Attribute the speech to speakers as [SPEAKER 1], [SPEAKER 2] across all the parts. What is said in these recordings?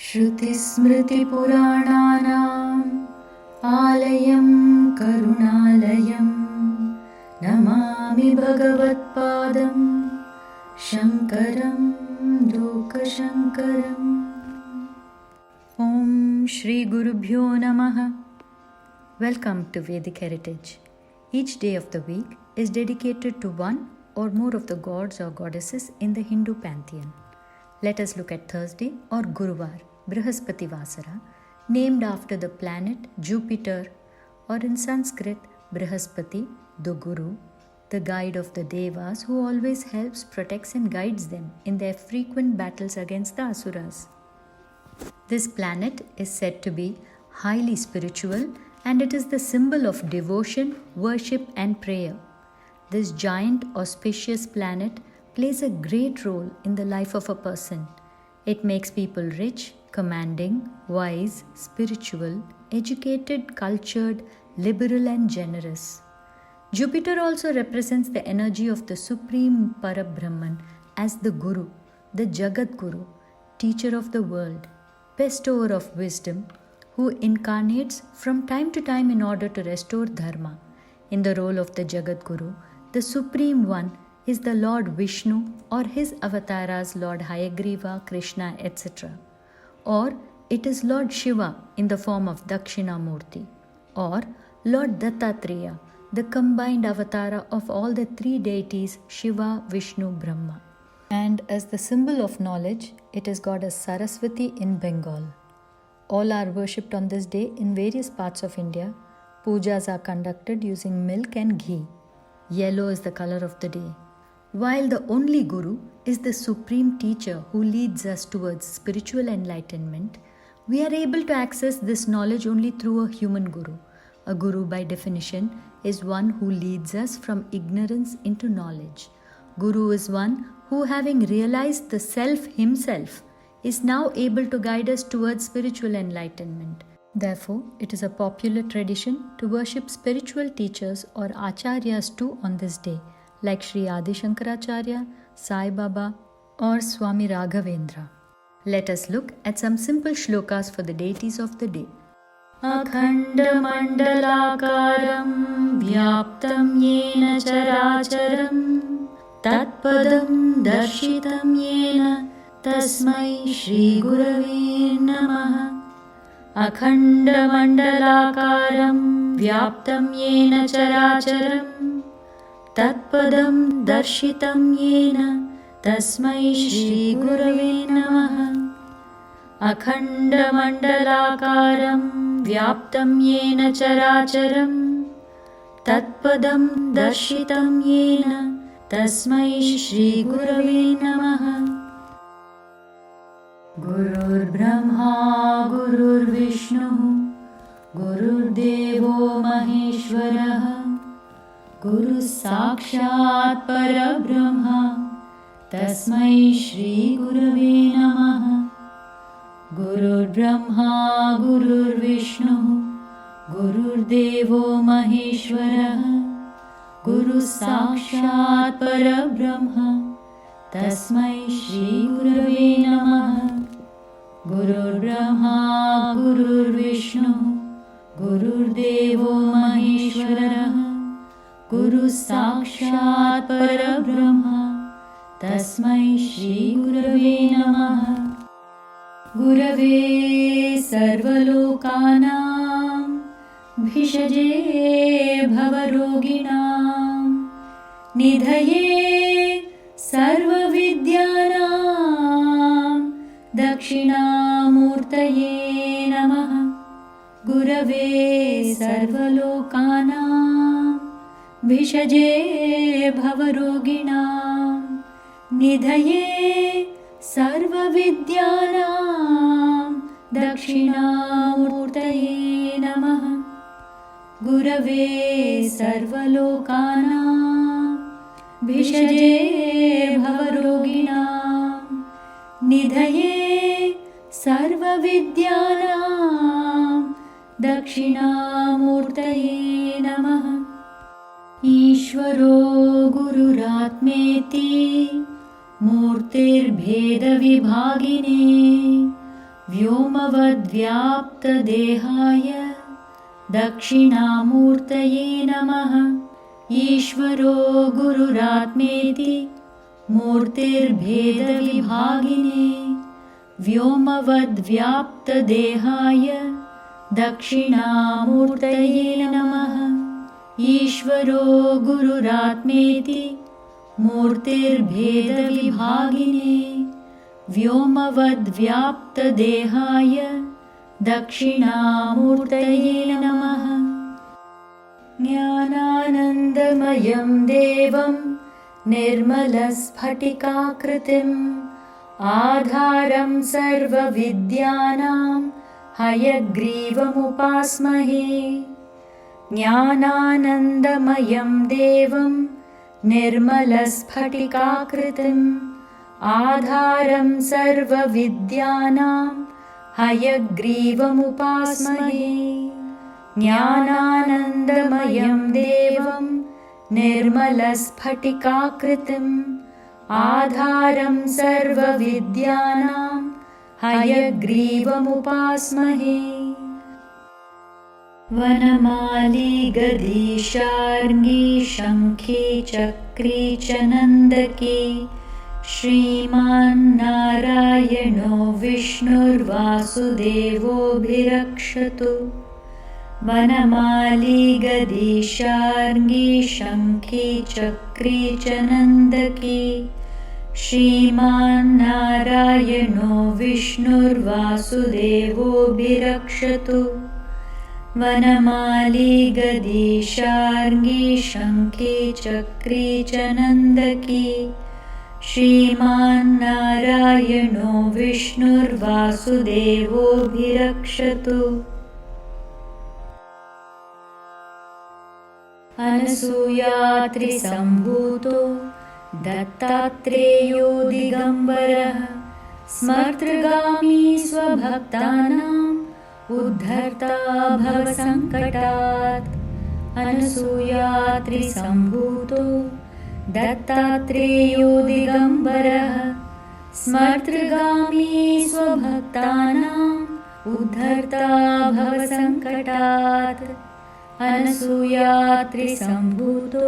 [SPEAKER 1] श्रुतिस्मृतिपुराणानाम् आलयं करुणालयं नमामि भगवत्पादं शङ्करं लोकशङ्करम्। ॐ श्री गुरुभ्यो नमः। Welcome to Vedic Heritage. Each day of the week is dedicated to one or more of the gods or goddesses in the Hindu pantheon. Let us look at Thursday or Guruvar, Brihaspati Vasara, named after the planet Jupiter, or in Sanskrit, Brihaspati, the Guru, the guide of the Devas who always helps, protects and guides them in their frequent battles against the Asuras. This planet is said to be highly spiritual and it is the symbol of devotion, worship and prayer. This giant auspicious planet plays a great role in the life of a person. It makes people rich, commanding, wise, spiritual, educated, cultured, liberal and generous. Jupiter also represents the energy of the Supreme Parabrahman as the Guru, the Jagat Guru, teacher of the world, bestower of wisdom, who incarnates from time to time in order to restore dharma. In the role of the Jagat Guru, the Supreme One is the Lord Vishnu or his avatars Lord Hayagriva, Krishna, etc. Or it is Lord Shiva in the form of Dakshinamurti, or Lord Dattatreya, the combined avatar of all the three deities Shiva, Vishnu, Brahma. And as the symbol of knowledge, it is goddess Saraswati in Bengal. All are worshipped on this day in various parts of India. Pujas are conducted using milk and ghee. Yellow is the color of the day. While the only Guru is the supreme teacher who leads us towards spiritual enlightenment, we are able to access this knowledge only through a human Guru. A Guru, by definition, is one who leads us from ignorance into knowledge. Guru is one who, having realized the self himself, is now able to guide us towards spiritual enlightenment. Therefore, it is a popular tradition to worship spiritual teachers or acharyas too on this day, like Sri Adi Shankaracharya, Sai Baba, or Swami Raghavendra. Let us look at some simple shlokas for the deities of the day. Akhandamandalakaram vyaptam yena characharam tatpadam darshitam yena tasmai Shri Gurave Namaha. Akhandamandalakaram vyaptam yena characharam tatpadam darshitam yena tasmai Shri Gurave Namaha. Akhandamandalakaram vyaptam yena characharam tatpadam darshitam yena tasmai Shri Gurave Namaha. Gurur Brahma Gurur Vishnu Gurur Devo Maheshwara Guru Sakshat Parabrahma Tasmai Shri Gurave Namaha. Gurur Brahma Gurur Vishnu Gurur Devo Maheshwara Guru Sakshat Parabrahma Tasmai Shri Gurave Namaha. Gurur Brahma Gurur Vishnu Gurur Devo Maheshwara Guru Sakshat Parabrahma Tasmai Shri Gurave Namaha. Gurave Sarvalokanam Bhishaje Bhavaroginam Nidhaye Sarvavidyanam Dakshinamurtaye Namaha. Gurave Sarvalokanam Bhishaje Bhavaroginam Nidhaye Sarvavidyanam Dakshinamurtaye Namaha. Gurave Sarvalokanam Bhishaje Bhavaroginam Nidhaye Sarvavidyanam Dakshinamurtaye Namaha. Ishvaro Gururatmeti Murtirbheda Vibhagine व्योमवद्व्याप्तदेहाय दक्षिणामूर्तये नमः। ईश्वरो गुरुरात्मेति मूर्तिर्भेदविभागिने व्योमवद्व्याप्तदेहाय दक्षिणामूर्तये नमः। ईश्वरो गुरुरात्मेति मूर्तिर्भेदविभागिने व्योमवद्व्याप्तदेहाय दक्षिणामूर्तये नमः। ज्ञानानन्दमयं देवं निर्मलस्फटिकाकृतिम् आधारं सर्वविद्यानां हयग्रीवमुपास्महे। ज्ञानानन्दमयं देवं निर्मलस्फटिकाकृतिम् आधारं सर्वविद्यानां हयग्रीवमुपास्महे। ज्ञानानन्दमयं देवं निर्मलस्फटिकाकृतिम् आधारं सर्वविद्यानां हयग्रीवमुपास्महे। वनमाली गदीशार्ङ्गी शङ्खे चक्रे च नन्दके श्रीमान्नारायणो विष्णुर्वासुदेवोऽभिरक्षतु। वनमाली गदीशार्ङ्गी शङ्खे चक्रे च नन्दके श्रीमान्नारायणो विष्णुर्वासुदेवोऽभिरक्षतु। वनमाली गदीशार्ङ्गी शङ्खे चक्रे च नन्दके श्रीमान्नारायणो विष्णुर्वासुदेवोऽभिरक्षतु। अनसूयात्रिसम्भूतो दत्तात्रेयो दिगम्बरः स्मर्तृगामी स्वभक्तानाम् उद्धर्ता भवसङ्कटात्। अनसूयात्रिसम्भूतो दत्तात्रेयो दिगम्बरः स्मर्तृगामी स्वभक्तानाम् उद्धर्ता भवसङ्कटात्। अनसूयात्रिसम्भूतो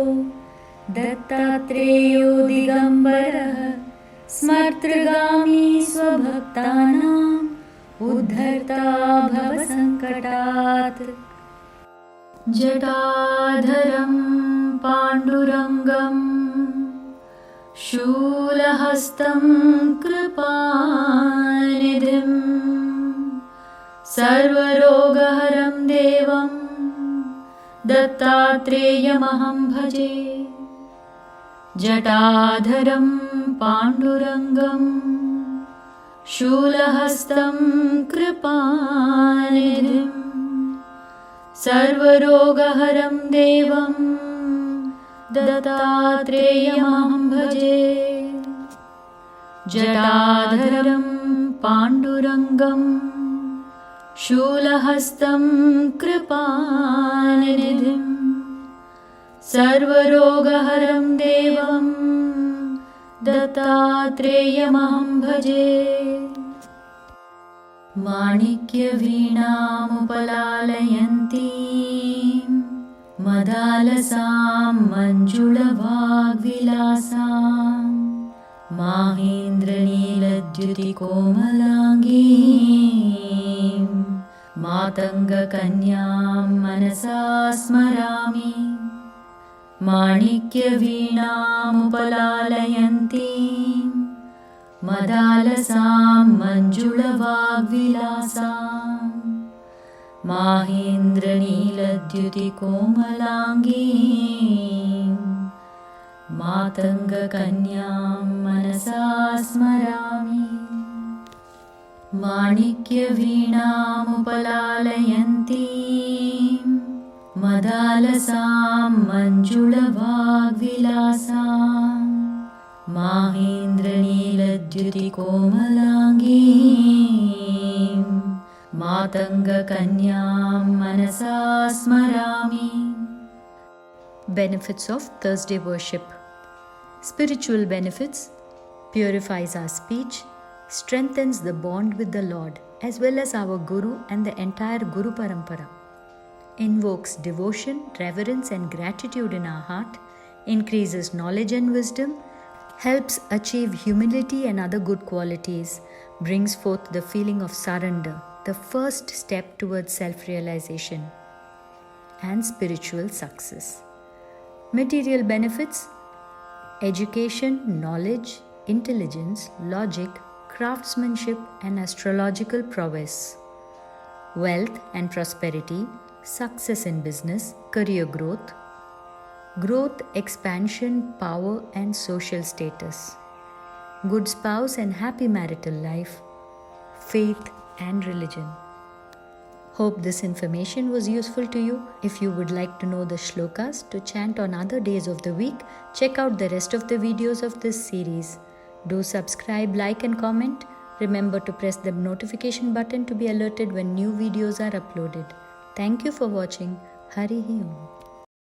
[SPEAKER 1] दत्तात्रेयो दिगम्बरः स्मर्तृगामी स्वभक्तानाम् उद्धर्ता भवसङ्कटात्। जटाधरं पाण्डुरङ्गं शूलहस्तं कृपानिधिं सर्वरोगहरं देवं दत्तात्रेयमहं भजे। जटाधरं पाण्डुरङ्गं शूलहस्तं कृपानिधिं सर्वरोगहरं देवं दत्तात्रेयमहं भजे। जटाधरं पाण्डुरङ्गं शूलहस्तं कृपानिधिं सर्वरोगहरं देवं दत्तात्रेयमहं भजे। माणिक्यवीणामुपलालयन्तीं मदालसां मञ्जुळवाग्विलासां माहेन्द्रनीलद्युतिकोमलाङ्गीं मातङ्गकन्यां मनसा स्मरामि। माणिक्यवीणामुपलालयन्तीं मदालसां मञ्जुळवाग्विलासां माहेन्द्रनीलद्युतिकोमलाङ्गीं मातङ्गकन्यां मनसा स्मरामि। माणिक्यवीणामुपलालयन्तीं मदालसां मञ्जुळवाग्विलासां माहेन्द्रनीलद्युतिकोमलाङ्गीं मातङ्गकन्यां मनसा स्मरामि। Benefits of Thursday worship. Spiritual benefits: purifies our speech, strengthens the bond with the Lord as well as our Guru and the entire Guru Parampara. Invokes devotion, reverence, and gratitude in our heart, increases knowledge and wisdom, helps achieve humility and other good qualities, brings forth the feeling of surrender, the first step towards self realization, and spiritual success. Material benefits: education, knowledge, intelligence, logic, craftsmanship, and astrological prowess. Wealth and prosperity, success in business, career growth, expansion, power, and social status. Good spouse and happy marital life, faith and religion. Hope this information was useful to you. If you would like to know the shlokas to chant on other days of the week, check out the rest of the videos of this series. Do subscribe, like, and comment. Remember to press the notification button to be alerted when new videos are uploaded. Thank you for watching. Harihi Om.